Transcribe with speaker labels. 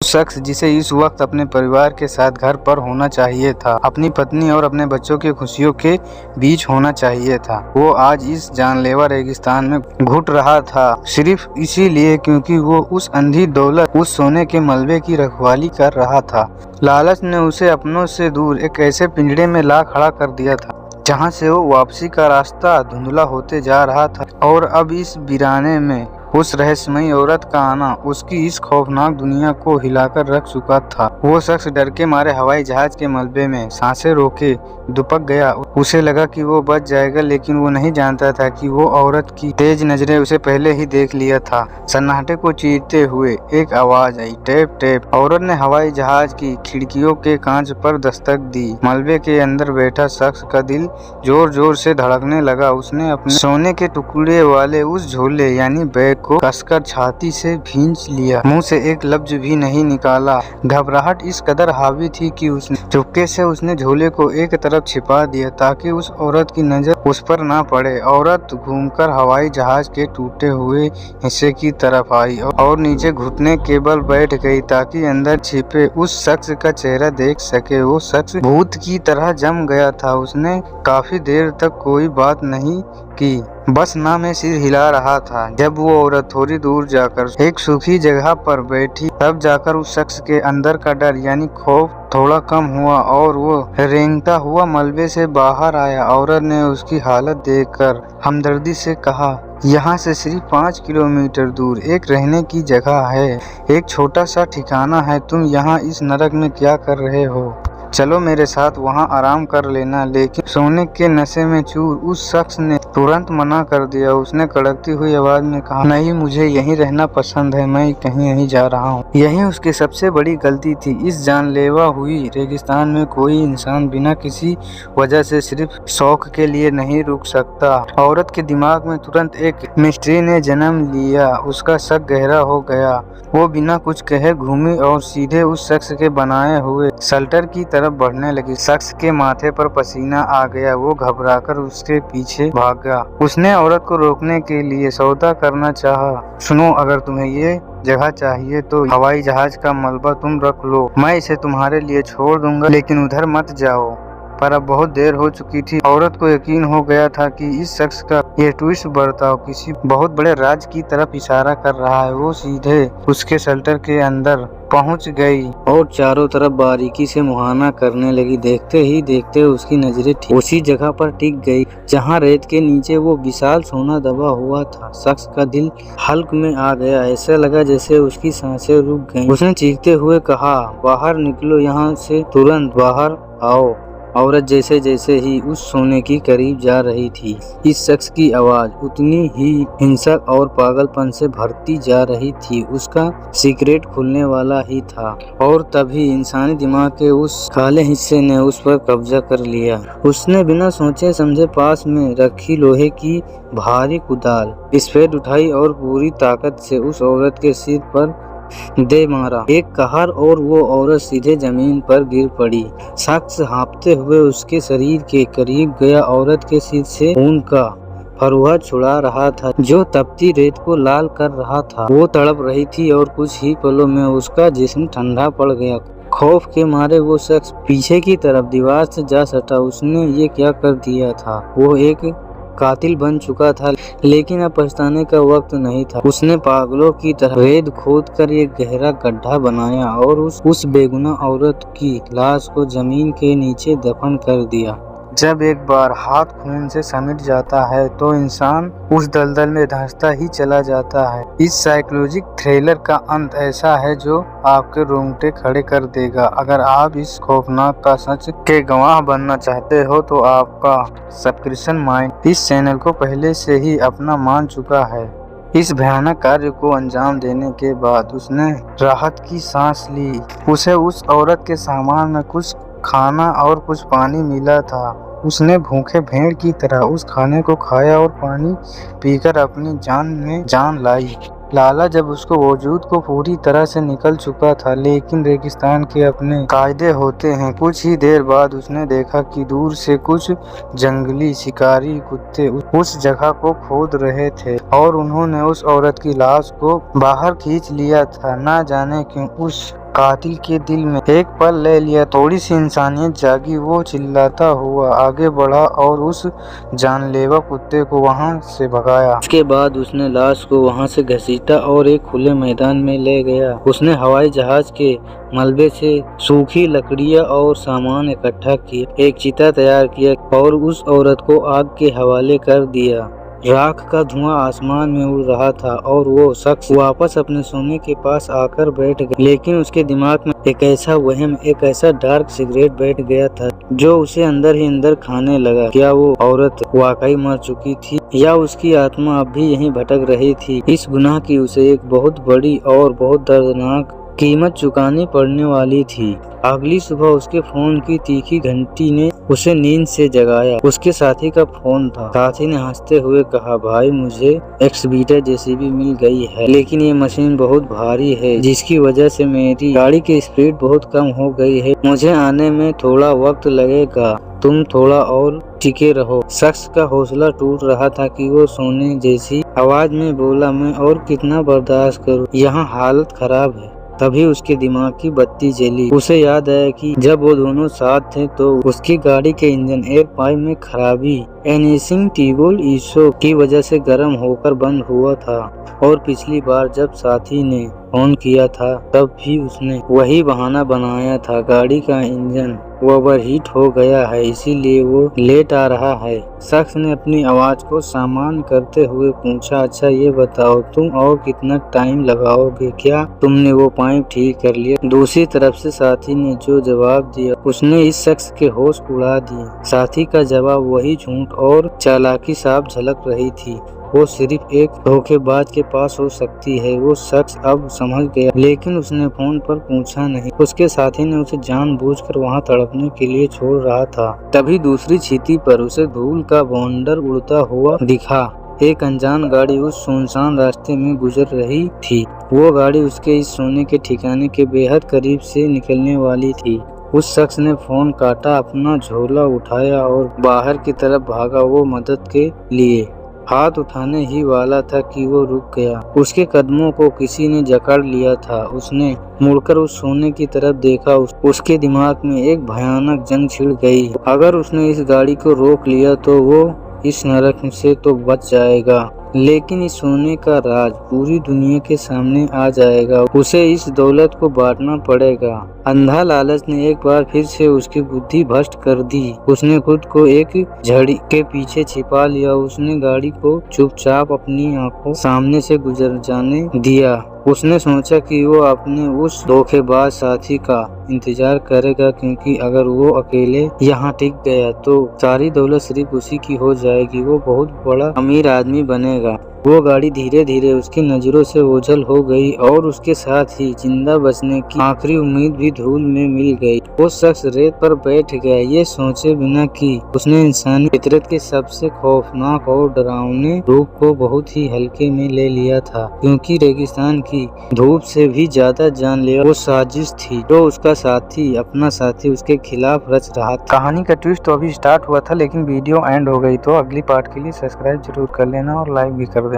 Speaker 1: उस शख्स जिसे इस वक्त अपने परिवार के साथ घर पर होना चाहिए था, अपनी पत्नी और अपने बच्चों की खुशियों के बीच होना चाहिए था, वो आज इस जानलेवा रेगिस्तान में घुट रहा था, सिर्फ इसीलिए क्योंकि वो उस अंधी दौलत, उस सोने के मलबे की रखवाली कर रहा था। लालच ने उसे अपनों से दूर एक ऐसे पिंजड़े में ला खड़ा कर दिया था जहाँ से वो वापसी का रास्ता धुंधला होते जा रहा था। और अब इस वीराने में उस रहस्यमयी औरत का आना उसकी इस खौफनाक दुनिया को हिलाकर रख चुका था। वो शख्स डर के मारे हवाई जहाज के मलबे में सांसें रोके दुबक गया। उसे लगा कि वो बच जाएगा, लेकिन वो नहीं जानता था कि वो औरत की तेज नजरें उसे पहले ही देख लिया था। सन्नाटे को चीरते हुए एक आवाज आई, टैप टैप। औरत ने हवाई जहाज की खिड़कियों के कांच पर दस्तक दी। मलबे के अंदर बैठा शख्स का दिल जोर जोर से धड़कने लगा। उसने अपने सोने के टुकड़े वाले उस झोले यानी बैग को कसकर छाती से भींच लिया, मुंह से एक लफ्ज भी नहीं निकाला। घबराहट इस कदर हावी थी कि उसने चुपके से उसने झोले को एक तरफ छिपा दिया ताकि उस औरत की नजर उस पर ना पड़े। औरत घूमकर हवाई जहाज के टूटे हुए हिस्से की तरफ आई और नीचे घुटने के बल बैठ गई ताकि अंदर छिपे उस शख्स का चेहरा देख सके। वो शख्स भूत की तरह जम गया था। उसने काफी देर तक कोई बात नहीं की, बस ना में सिर हिला रहा था। जब वो औरत थोड़ी दूर जाकर एक सूखी जगह पर बैठी, तब जाकर उस शख्स के अंदर का डर यानी खौफ थोड़ा कम हुआ और वो रेंगता हुआ मलबे से बाहर आया। औरत ने उसकी हालत देखकर हमदर्दी से कहा, यहाँ से सिर्फ 5 किलोमीटर दूर एक रहने की जगह है, एक छोटा सा ठिकाना है। तुम यहाँ इस नरक में क्या कर रहे हो? चलो मेरे साथ, वहाँ आराम कर लेना। लेकिन सोने के नशे में चूर उस शख्स ने तुरंत मना कर दिया। उसने कड़कती हुई आवाज में कहा, नहीं, मुझे यहीं रहना पसंद है, मैं कहीं नहीं जा रहा हूँ। यही उसकी सबसे बड़ी गलती थी। इस जानलेवा हुई रेगिस्तान में कोई इंसान बिना किसी वजह से सिर्फ शौक के लिए नहीं रुक सकता। औरत के दिमाग में तुरंत एक मिस्ट्री ने जन्म लिया। उसका शक गहरा हो गया। वो बिना कुछ कहे घूमी और सीधे उस शख्स के बनाए हुए शल्टर की तरफ बढ़ने लगी। शख्स के माथे पर पसीना आ गया। वो घबराकर उसके पीछे भागा। उसने औरत को रोकने के लिए सौदा करना चाहा। सुनो, अगर तुम्हें ये जगह चाहिए तो हवाई जहाज का मलबा तुम रख लो, मैं इसे तुम्हारे लिए छोड़ दूंगा, लेकिन उधर मत जाओ। पर अब बहुत देर हो चुकी थी। औरत को यकीन हो गया था कि इस शख्स का यह ट्विस्ट बर्ताव किसी बहुत बड़े राज की तरफ इशारा कर रहा है। वो सीधे उसके शेल्टर के अंदर पहुंच गई और चारों तरफ बारीकी से मुहाना करने लगी। देखते ही देखते उसकी नजरें ठीक उसी जगह पर टिक गई जहां रेत के नीचे वो विशाल सोना दबा हुआ था। शख्स का दिल हल्क में आ गया। ऐसा लगा जैसे उसकी सांसें रुक गईं। उसने चीखते हुए कहा, बाहर निकलो, यहाँ से तुरंत बाहर आओ। औरत जैसे जैसे ही उस सोने की करीब जा रही थी, इस शख्स की आवाज उतनी ही हिंसक और पागलपन से भरती जा रही थी। उसका सीक्रेट खुलने वाला ही था और तभी इंसानी दिमाग के उस काले हिस्से ने उस पर कब्जा कर लिया। उसने बिना सोचे समझे पास में रखी लोहे की भारी कुदाल स्फेद उठाई और पूरी ताकत से उस औरत के सिर पर दे मारा। एक कहर और वो औरत सीधे जमीन पर गिर पड़ी। शख्स हाँफते हुए उसके शरीर के करीब गया। औरत के सिर से खून का फरुहा छुड़ा रहा था जो तपती रेत को लाल कर रहा था। वो तड़प रही थी और कुछ ही पलों में उसका जिस्म ठंडा पड़ गया। खौफ के मारे वो शख्स पीछे की तरफ दीवार से जा सटा। उसने ये क्या कर दिया था? वो एक कातिल बन चुका था, लेकिन अब पछताने का वक्त नहीं था। उसने पागलों की तरह रेत खोद कर एक गहरा गड्ढा बनाया और उस बेगुनाह औरत की लाश को जमीन के नीचे दफन कर दिया। जब एक बार हाथ खून से समिट जाता है तो इंसान उस दलदल में धंसता ही चला जाता है। इस साइकोलॉजिक थ्रिलर का अंत ऐसा है जो आपके रोंगटे खड़े कर देगा। अगर आप इस खौफनाक का सच के गवाह बनना चाहते हो तो आपका सब्सक्रिप्शन माइंड इस चैनल को पहले से ही अपना मान चुका है। इस भयानक कार्य को अंजाम देने के बाद उसने राहत की सांस ली। उसे उस औरत के सामान में कुछ खाना और कुछ पानी मिला था। उसने भूखे भेड़ की तरह उस खाने को खाया और पानी पीकर अपनी जान में जान लाई। लाला जब उसको वजूद को पूरी तरह से निकल चुका था, लेकिन रेगिस्तान के अपने कायदे होते हैं। कुछ ही देर बाद उसने देखा कि दूर से कुछ जंगली शिकारी कुत्ते उस जगह को खोद रहे थे और उन्होंने उस औरत की लाश को बाहर खींच लिया था। ना जाने क्यों उस कातिल के दिल में एक पल ले लिया। थोड़ी सी इंसानियत जागी, वो चिल्लाता हुआ आगे बढ़ा और उस जानलेवा कुत्ते को वहां से भगाया। इसके बाद उसने लाश को वहां से घसीटा और एक खुले मैदान में ले गया। उसने हवाई जहाज के मलबे से सूखी लकड़ियां और सामान इकट्ठा किया, एक चिता तैयार किया और उस औरत को आग के हवाले कर दिया। राख का धुआं आसमान में उड़ रहा था और वो शख्स वापस अपने सोने के पास आकर बैठ गया। लेकिन उसके दिमाग में एक ऐसा वहम, एक ऐसा डार्क सिगरेट बैठ गया था जो उसे अंदर ही अंदर खाने लगा। क्या वो औरत वाकई मर चुकी थी या उसकी आत्मा अब भी यहीं भटक रही थी? इस गुनाह की उसे एक बहुत बड़ी और बहुत दर्दनाक कीमत चुकानी पड़ने वाली थी। अगली सुबह उसके फोन की तीखी घंटी ने उसे नींद से जगाया। उसके साथी का फोन था। साथी ने हंसते हुए कहा, भाई मुझे एक्सबीटर जेसीबी मिल गई है, लेकिन ये मशीन बहुत भारी है जिसकी वजह से मेरी गाड़ी की स्पीड बहुत कम हो गई है। मुझे आने में थोड़ा वक्त लगेगा, तुम थोड़ा और टिके रहो। शख्स का हौसला टूट रहा था कि वो सोने जैसी आवाज में बोला, मैं और कितना बर्दाश्त करूं, यहाँ हालत खराब है। तभी उसके दिमाग की बत्ती जली। उसे याद आया कि जब वो दोनों साथ थे तो उसकी गाड़ी के इंजन एयर पाइप में खराबी एनिसिंग टीबोल ईशो की वजह से गर्म होकर बंद हुआ था और पिछली बार जब साथी ने फोन किया था तब भी उसने वही बहाना बनाया था। गाड़ी का इंजन ओवरहीट हो गया है, इसीलिए वो लेट आ रहा है। शख्स ने अपनी आवाज को सामान्य करते हुए पूछा, अच्छा ये बताओ तुम और कितना टाइम लगाओगे? क्या तुमने वो पाइप ठीक कर लिया? दूसरी तरफ से साथी ने जो जवाब दिया उसने इस शख्स के होश उड़ा दिए। साथी का जवाब वही झूठ और चालाकी साफ झलक रही थी। वो सिर्फ एक धोखेबाज के पास हो सकती है। वो शख्स अब समझ गया, लेकिन उसने फोन पर पूछा नहीं। उसके साथी ने उसे जानबूझकर वहां तड़पने के लिए छोड़ रहा था। तभी दूसरी छीती पर उसे धूल का बवंडर उड़ता हुआ दिखा। एक अनजान गाड़ी उस सुनसान रास्ते में गुजर रही थी। वो गाड़ी उसके इस सोने के ठिकाने के बेहद करीब से निकलने वाली थी। उस शख्स ने फोन काटा, अपना झोला उठाया और बाहर की तरफ भागा। वो मदद के लिए हाथ उठाने ही वाला था कि वो रुक गया। उसके कदमों को किसी ने जकड़ लिया था। उसने मुड़कर उस सोने की तरफ देखा। उसके दिमाग में एक भयानक जंग छिड़ गई। अगर उसने इस गाड़ी को रोक लिया तो वो इस नरक से तो बच जाएगा, लेकिन इस सोने का राज पूरी दुनिया के सामने आ जाएगा। उसे इस दौलत को बांटना पड़ेगा। अंधा लालच ने एक बार फिर से उसकी बुद्धि भ्रष्ट कर दी। उसने खुद को एक झड़ी के पीछे छिपा लिया। उसने गाड़ी को चुपचाप अपनी आंखों सामने से गुजर जाने दिया। उसने सोचा कि वो अपने उस धोखेबाज साथी का इंतजार करेगा, क्योंकि अगर वो अकेले यहाँ टिक गया तो सारी दौलत सिर्फ उसी की हो जाएगी। वो बहुत बड़ा अमीर आदमी बनेगा। वो गाड़ी धीरे धीरे उसकी नजरों से ओझल हो गई और उसके साथ ही जिंदा बचने की आखिरी उम्मीद भी धूल में मिल गई। वो शख्स रेत पर बैठ गया, ये सोचे बिना कि उसने इंसानी फितरत के सबसे खौफनाक और डरावने रूप को बहुत ही हल्के में ले लिया था, क्योंकि रेगिस्तान की धूप से भी ज्यादा जानलेवा वो साजिश थी जो उसका साथी, अपना साथी उसके खिलाफ रच रहा था। कहानी का ट्विस्ट तो अभी स्टार्ट हुआ था, लेकिन वीडियो एंड हो गई। तो अगली पार्ट के लिए सब्सक्राइब जरूर कर लेना और लाइक भी कर देना।